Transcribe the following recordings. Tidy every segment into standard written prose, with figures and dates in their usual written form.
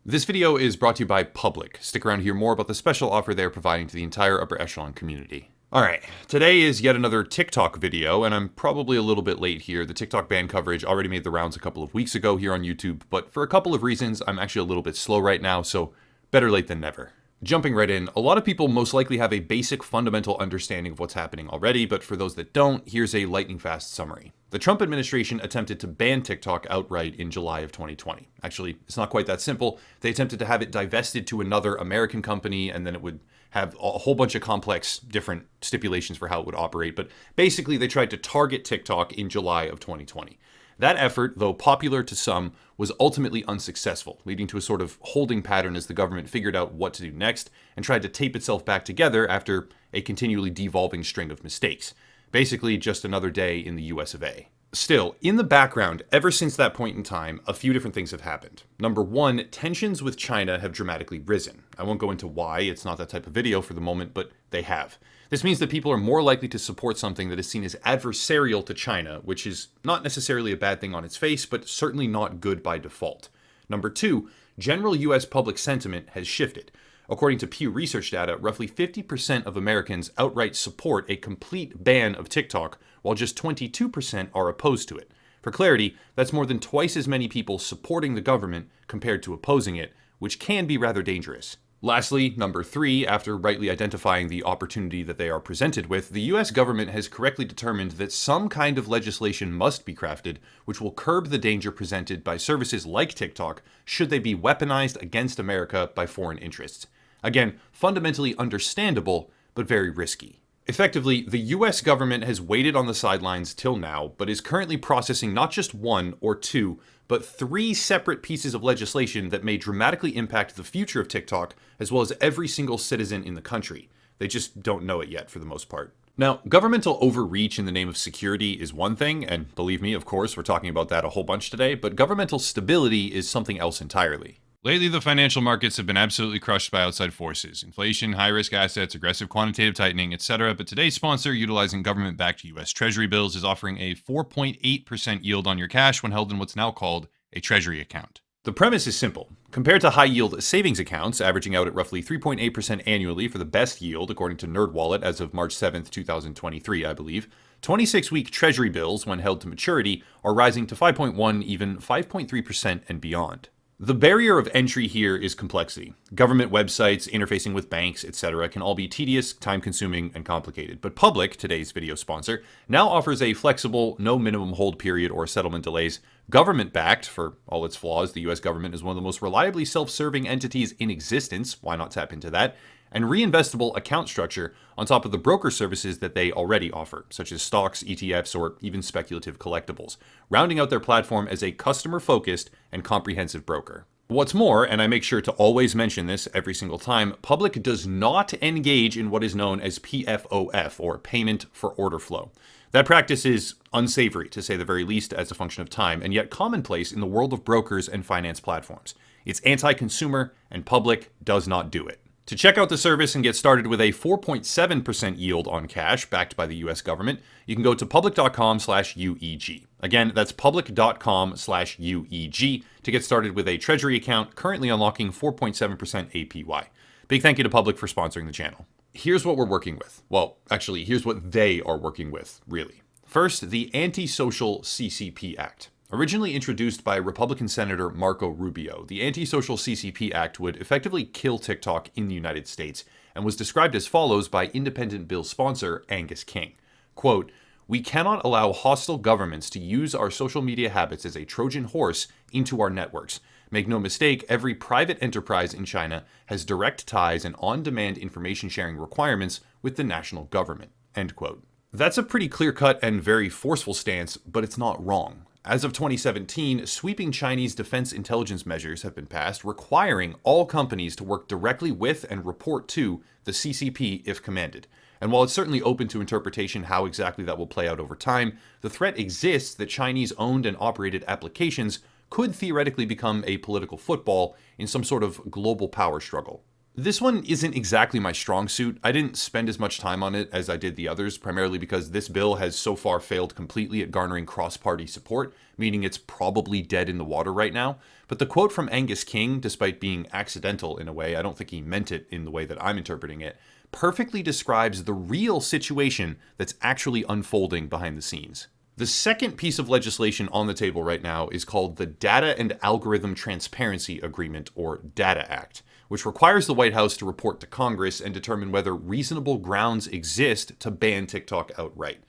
This video is brought to you by Public. Stick around to hear more about the special offer they're providing to the entire Upper Echelon community. Alright, today is yet another TikTok video, and I'm probably a little bit late here. The TikTok ban coverage already made the rounds a couple of weeks ago here on YouTube, but for a couple of reasons, I'm actually a little bit slow right now, so better late than never. Jumping right in, a lot of people most likely have a basic fundamental understanding of what's happening already, but for those that don't, here's a lightning fast summary. The Trump administration attempted to ban TikTok outright in July of 2020. Actually, it's not quite that simple. They attempted to have it divested to another American company, and then it would have a whole bunch of complex different stipulations for how it would operate. But basically, they tried to target TikTok in July of 2020. That effort, though popular to some, was ultimately unsuccessful, leading to a sort of holding pattern as the government figured out what to do next and tried to tape itself back together after a continually devolving string of mistakes. Basically, just another day in the US of A. Still, in the background, ever since that point in time, a few different things have happened. Number one, tensions with China have dramatically risen. I won't go into why, it's not that type of video for the moment, but they have. This means that people are more likely to support something that is seen as adversarial to China, which is not necessarily a bad thing on its face, but certainly not good by default. Number two, general US public sentiment has shifted. According to Pew Research data, roughly 50% of Americans outright support a complete ban of TikTok, while just 22% are opposed to it. For clarity, that's more than twice as many people supporting the government compared to opposing it, which can be rather dangerous. Lastly, number three, after rightly identifying the opportunity that they are presented with, the US government has correctly determined that some kind of legislation must be crafted which will curb the danger presented by services like TikTok should they be weaponized against America by foreign interests. Again, fundamentally understandable, but very risky. Effectively, the US government has waited on the sidelines till now, but is currently processing not just one or two, but three separate pieces of legislation that may dramatically impact the future of TikTok, as well as every single citizen in the country. They just don't know it yet for the most part. Now, governmental overreach in the name of security is one thing, and believe me, of course, we're talking about that a whole bunch today, but governmental stability is something else entirely. Lately, the financial markets have been absolutely crushed by outside forces. Inflation, high-risk assets, aggressive quantitative tightening, etc. But today's sponsor, utilizing government-backed U.S. Treasury bills, is offering a 4.8% yield on your cash when held in what's now called a Treasury account. The premise is simple. Compared to high-yield savings accounts, averaging out at roughly 3.8% annually for the best yield, according to NerdWallet as of March 7th, 2023, I believe, 26-week Treasury bills, when held to maturity, are rising to 5.1, even 5.3% and beyond. The barrier of entry here is complexity. Government websites, interfacing with banks, etc. can all be tedious, time-consuming, and complicated. But Public, today's video sponsor, now offers a flexible, no minimum hold period or settlement delays, government-backed. For all its flaws, the US government is one of the most reliably self-serving entities in existence. Why not tap into that? And reinvestable account structure on top of the broker services that they already offer, such as stocks, ETFs, or even speculative collectibles, rounding out their platform as a customer-focused and comprehensive broker. What's more, and I make sure to always mention this every single time, Public does not engage in what is known as PFOF, or Payment for Order Flow. That practice is unsavory, to say the very least, as a function of time, and yet commonplace in the world of brokers and finance platforms. It's anti-consumer, and Public does not do it. To check out the service and get started with a 4.7% yield on cash backed by the US government, you can go to public.com/UEG. Again, that's public.com/UEG to get started with a Treasury account currently unlocking 4.7% APY. Big thank you to Public for sponsoring the channel. Here's what we're working with. Well, actually, here's what they are working with, really. First, the Antisocial CCP Act. Originally introduced by Republican Senator Marco Rubio, the Antisocial CCP Act would effectively kill TikTok in the United States and was described as follows by independent bill sponsor Angus King. Quote, "We cannot allow hostile governments to use our social media habits as a Trojan horse into our networks. Make no mistake, every private enterprise in China has direct ties and on-demand information sharing requirements with the national government." End quote. That's a pretty clear-cut and very forceful stance, but it's not wrong. As of 2017, sweeping Chinese defense intelligence measures have been passed requiring all companies to work directly with and report to the CCP if commanded. And while it's certainly open to interpretation how exactly that will play out over time, the threat exists that Chinese-owned and operated applications could theoretically become a political football in some sort of global power struggle. This one isn't exactly my strong suit. I didn't spend as much time on it as I did the others, primarily because this bill has so far failed completely at garnering cross-party support, meaning it's probably dead in the water right now. But the quote from Angus King, despite being accidental in a way, I don't think he meant it in the way that I'm interpreting it, perfectly describes the real situation that's actually unfolding behind the scenes. The second piece of legislation on the table right now is called the Data and Algorithm Transparency Agreement, or DATA Act, which requires the White House to report to Congress and determine whether reasonable grounds exist to ban TikTok outright.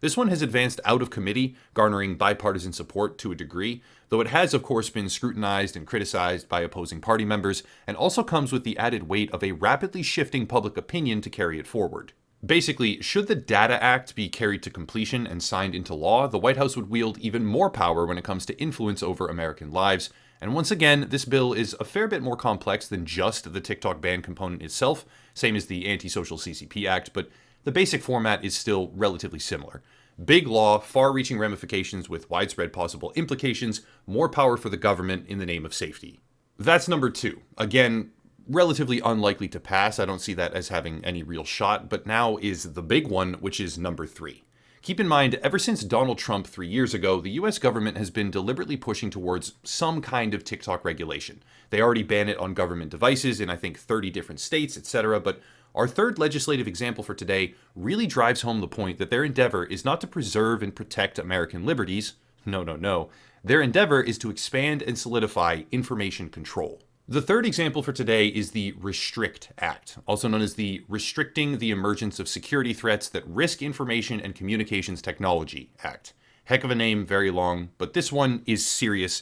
This one has advanced out of committee, garnering bipartisan support to a degree, though it has, of course, been scrutinized and criticized by opposing party members, and also comes with the added weight of a rapidly shifting public opinion to carry it forward. Basically, should the DATA Act be carried to completion and signed into law, the White House would wield even more power when it comes to influence over American lives. And once again, this bill is a fair bit more complex than just the TikTok ban component itself, same as the Antisocial CCP Act, but the basic format is still relatively similar. Big law, far-reaching ramifications with widespread possible implications, more power for the government in the name of safety. That's number 2. Again, relatively unlikely to pass. I don't see that as having any real shot, but now is the big one, which is number 3. Keep in mind, ever since Donald Trump 3 years ago, the US government has been deliberately pushing towards some kind of TikTok regulation. They already ban it on government devices in, I think, 30 different states, etc., but our third legislative example for today really drives home the point that their endeavor is not to preserve and protect American liberties. No. Their endeavor is to expand and solidify information control. The third example for today is the Restrict Act, also known as the Restricting the Emergence of Security Threats That Risk Information and Communications Technology Act. Heck of a name, very long, but this one is serious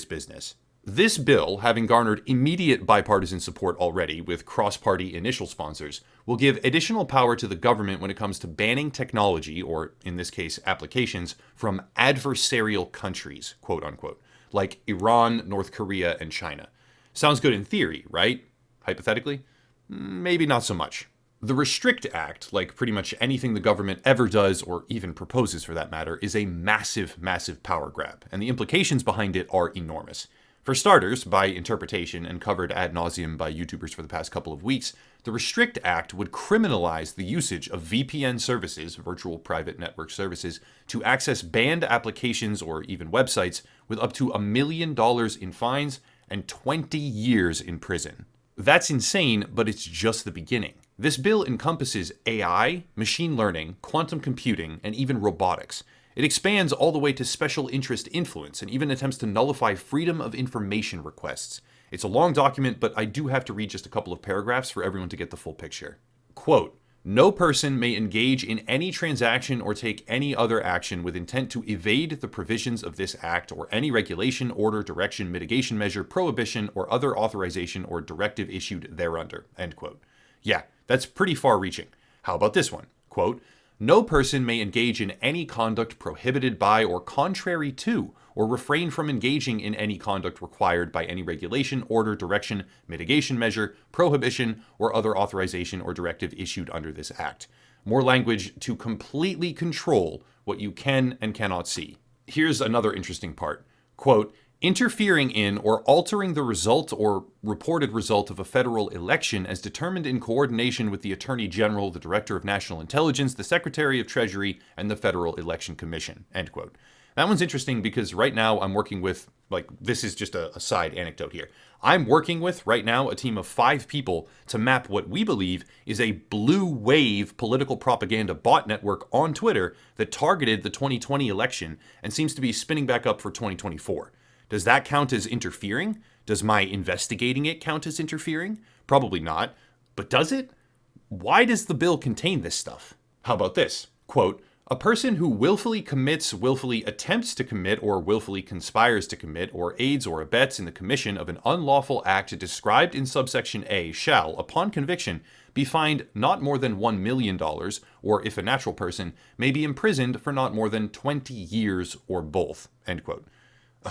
business. This bill, having garnered immediate bipartisan support already with cross-party initial sponsors, will give additional power to the government when it comes to banning technology, or in this case applications, from adversarial countries, quote unquote, like Iran, North Korea, and China. Sounds good in theory, right? Hypothetically? Maybe not so much. The Restrict Act, like pretty much anything the government ever does, or even proposes for that matter, is a massive power grab, and the implications behind it are enormous. For starters, by interpretation and covered ad nauseum by YouTubers for the past couple of weeks, the Restrict Act would criminalize the usage of VPN services, virtual private network services, to access banned applications or even websites with up to $1 million in fines and 20 years in prison. That's insane, but it's just the beginning. This bill encompasses AI, machine learning, quantum computing, and even robotics. It expands all the way to special interest influence and even attempts to nullify freedom of information requests. It's a long document, but I do have to read just a couple of paragraphs for everyone to get the full picture. Quote, "No person may engage in any transaction or take any other action with intent to evade the provisions of this act or any regulation, order, direction, mitigation measure, prohibition, or other authorization or directive issued thereunder." End quote. Yeah, that's pretty far-reaching. How about this one? Quote, "No person may engage in any conduct prohibited by or contrary to, or refrain from engaging in any conduct required by any regulation, order, direction, mitigation measure, prohibition, or other authorization or directive issued under this act." More language to completely control what you can and cannot see. Here's another interesting part. Quote, "Interfering in or altering the result or reported result of a federal election as determined in coordination with the Attorney General, the Director of National Intelligence, the Secretary of Treasury, and the Federal Election Commission." End quote. That one's interesting because right now I'm working with, this is just a side anecdote here. I'm working with, right now, a team of 5 people to map what we believe is a blue wave political propaganda bot network on Twitter that targeted the 2020 election and seems to be spinning back up for 2024. Does that count as interfering? Does my investigating it count as interfering? Probably not. But does it? Why does the bill contain this stuff? How about this? Quote, "A person who willfully commits, willfully attempts to commit, or willfully conspires to commit, or aids or abets in the commission of an unlawful act described in subsection A shall, upon conviction, be fined not more than $1 million, or if a natural person, may be imprisoned for not more than 20 years or both." End quote.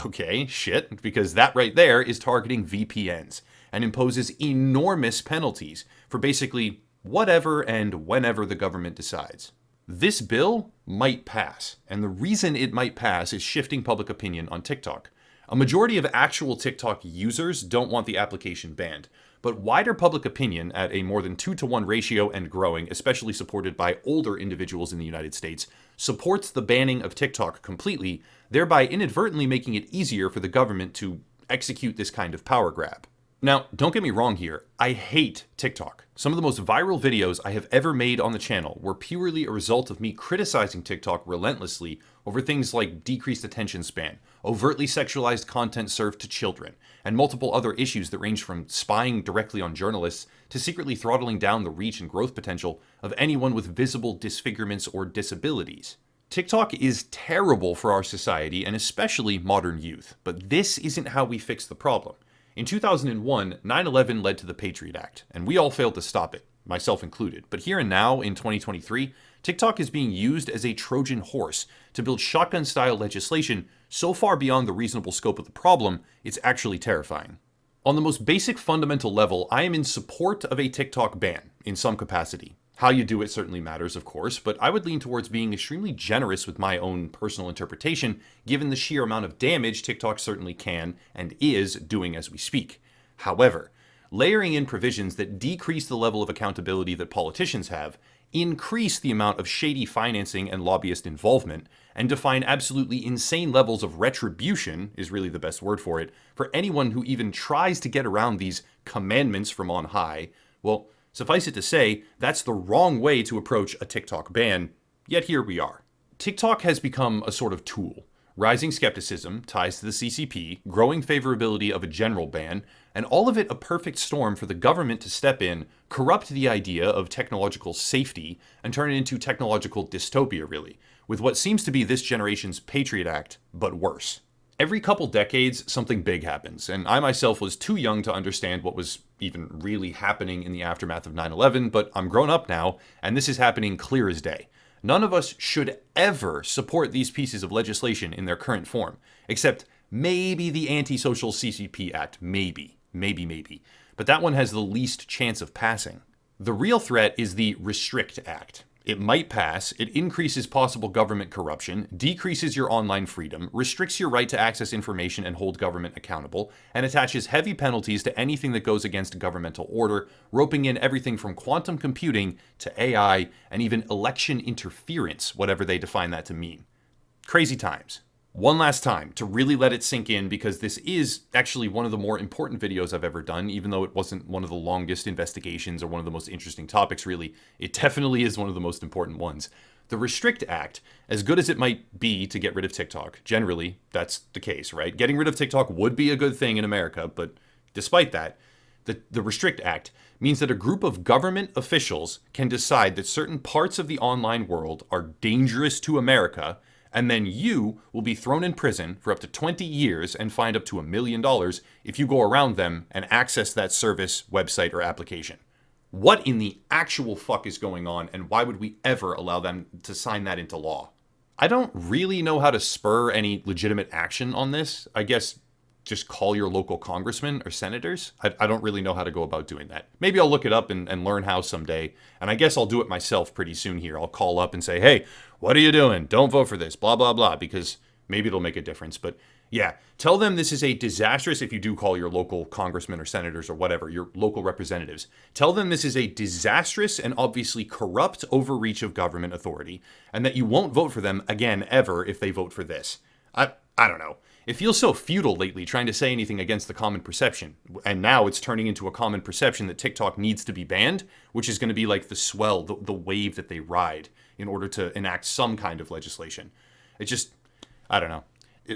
Okay, shit, because that right there is targeting VPNs and imposes enormous penalties for basically whatever and whenever the government decides. This bill might pass, and the reason it might pass is shifting public opinion on TikTok. A majority of actual TikTok users don't want the application banned, but wider public opinion at a more than 2-to-1 ratio and growing, especially supported by older individuals in the United States, supports the banning of TikTok completely, thereby inadvertently making it easier for the government to execute this kind of power grab. Now, don't get me wrong here, I hate TikTok. Some of the most viral videos I have ever made on the channel were purely a result of me criticizing TikTok relentlessly over things like decreased attention span, overtly sexualized content served to children, and multiple other issues that range from spying directly on journalists to secretly throttling down the reach and growth potential of anyone with visible disfigurements or disabilities. TikTok is terrible for our society and especially modern youth, but this isn't how we fix the problem. In 2001, 9/11 led to the Patriot Act, and we all failed to stop it, myself included. But here and now, in 2023, TikTok is being used as a Trojan horse to build shotgun-style legislation so far beyond the reasonable scope of the problem, it's actually terrifying. On the most basic fundamental level, I am in support of a TikTok ban, in some capacity. How you do it certainly matters, of course, but I would lean towards being extremely generous with my own personal interpretation, given the sheer amount of damage TikTok certainly can and is doing as we speak. However, layering in provisions that decrease the level of accountability that politicians have, increase the amount of shady financing and lobbyist involvement, and define absolutely insane levels of retribution, is really the best word for it, for anyone who even tries to get around these commandments from on high, well, suffice it to say, that's the wrong way to approach a TikTok ban, yet here we are. TikTok has become a sort of tool. Rising skepticism, ties to the CCP, growing favorability of a general ban, and all of it a perfect storm for the government to step in, corrupt the idea of technological safety, and turn it into technological dystopia, really, with what seems to be this generation's Patriot Act, but worse. Every couple decades, something big happens, and I myself was too young to understand what was even really happening in the aftermath of 9/11, but I'm grown up now, and this is happening clear as day. None of us should ever support these pieces of legislation in their current form, except maybe the anti-social CCP Act, maybe. But that one has the least chance of passing. The real threat is the Restrict Act. It might pass, it increases possible government corruption, decreases your online freedom, restricts your right to access information and hold government accountable, and attaches heavy penalties to anything that goes against governmental order, roping in everything from quantum computing to AI and even election interference, whatever they define that to mean. Crazy times. One last time to really let it sink in, because this is actually one of the more important videos I've ever done, even though it wasn't one of the longest investigations or one of the most interesting topics, really. It definitely is one of the most important ones. The Restrict Act, as good as it might be to get rid of TikTok, generally that's the case, right? Getting rid of TikTok would be a good thing in America, but despite that, the Restrict Act means that a group of government officials can decide that certain parts of the online world are dangerous to America, and then you will be thrown in prison for up to 20 years and fined up to $1 million if you go around them and access that service, website, or application. What in the actual fuck is going on, and why would we ever allow them to sign that into law? I don't really know how to spur any legitimate action on this. I guess just call your local congressmen or senators. I don't really know how to go about doing that. Maybe I'll look it up and learn how someday. And I guess I'll do it myself pretty soon here. I'll call up and say, hey, what are you doing? Don't vote for this, blah, blah, blah, because maybe it'll make a difference. But yeah, tell them this is a disastrous, if you do call your local congressmen or senators or whatever, your local representatives, tell them this is a disastrous and obviously corrupt overreach of government authority, and that you won't vote for them again ever if they vote for this. I don't know. It feels so futile lately trying to say anything against the common perception. And now it's turning into a common perception that TikTok needs to be banned, which is going to be like the swell, the wave that they ride in order to enact some kind of legislation. It's just, I don't know.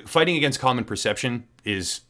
Fighting against common perception is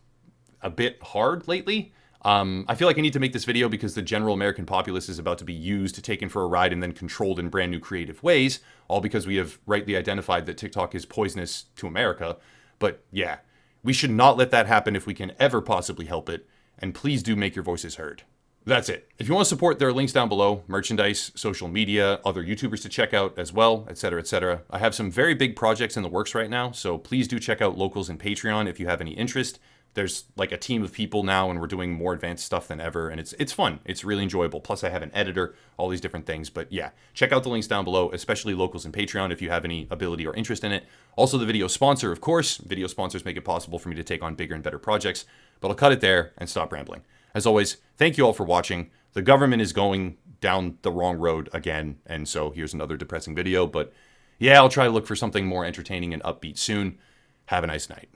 a bit hard lately. I feel like I need to make this video because the general American populace is about to be used, taken for a ride, and then controlled in brand new creative ways, all because we have rightly identified that TikTok is poisonous to America. But yeah, we should not let that happen if we can ever possibly help it, and please do make your voices heard. That's it. If you want to support, there are links down below, merchandise, social media, other YouTubers to check out as well, etc., etc. I have some very big projects in the works right now, so please do check out Locals and Patreon if you have any interest. there's like a team of people now, and we're doing more advanced stuff than ever, and it's fun. It's really enjoyable. Plus, I have an editor, all these different things. But yeah, check out the links down below, especially Locals and Patreon if you have any ability or interest in it. Also, the video sponsor, of course. Video sponsors make it possible for me to take on bigger and better projects. But I'll cut it there and stop rambling. As always, thank you all for watching. The government is going down the wrong road again, and so here's another depressing video. But yeah, I'll try to look for something more entertaining and upbeat soon. Have a nice night.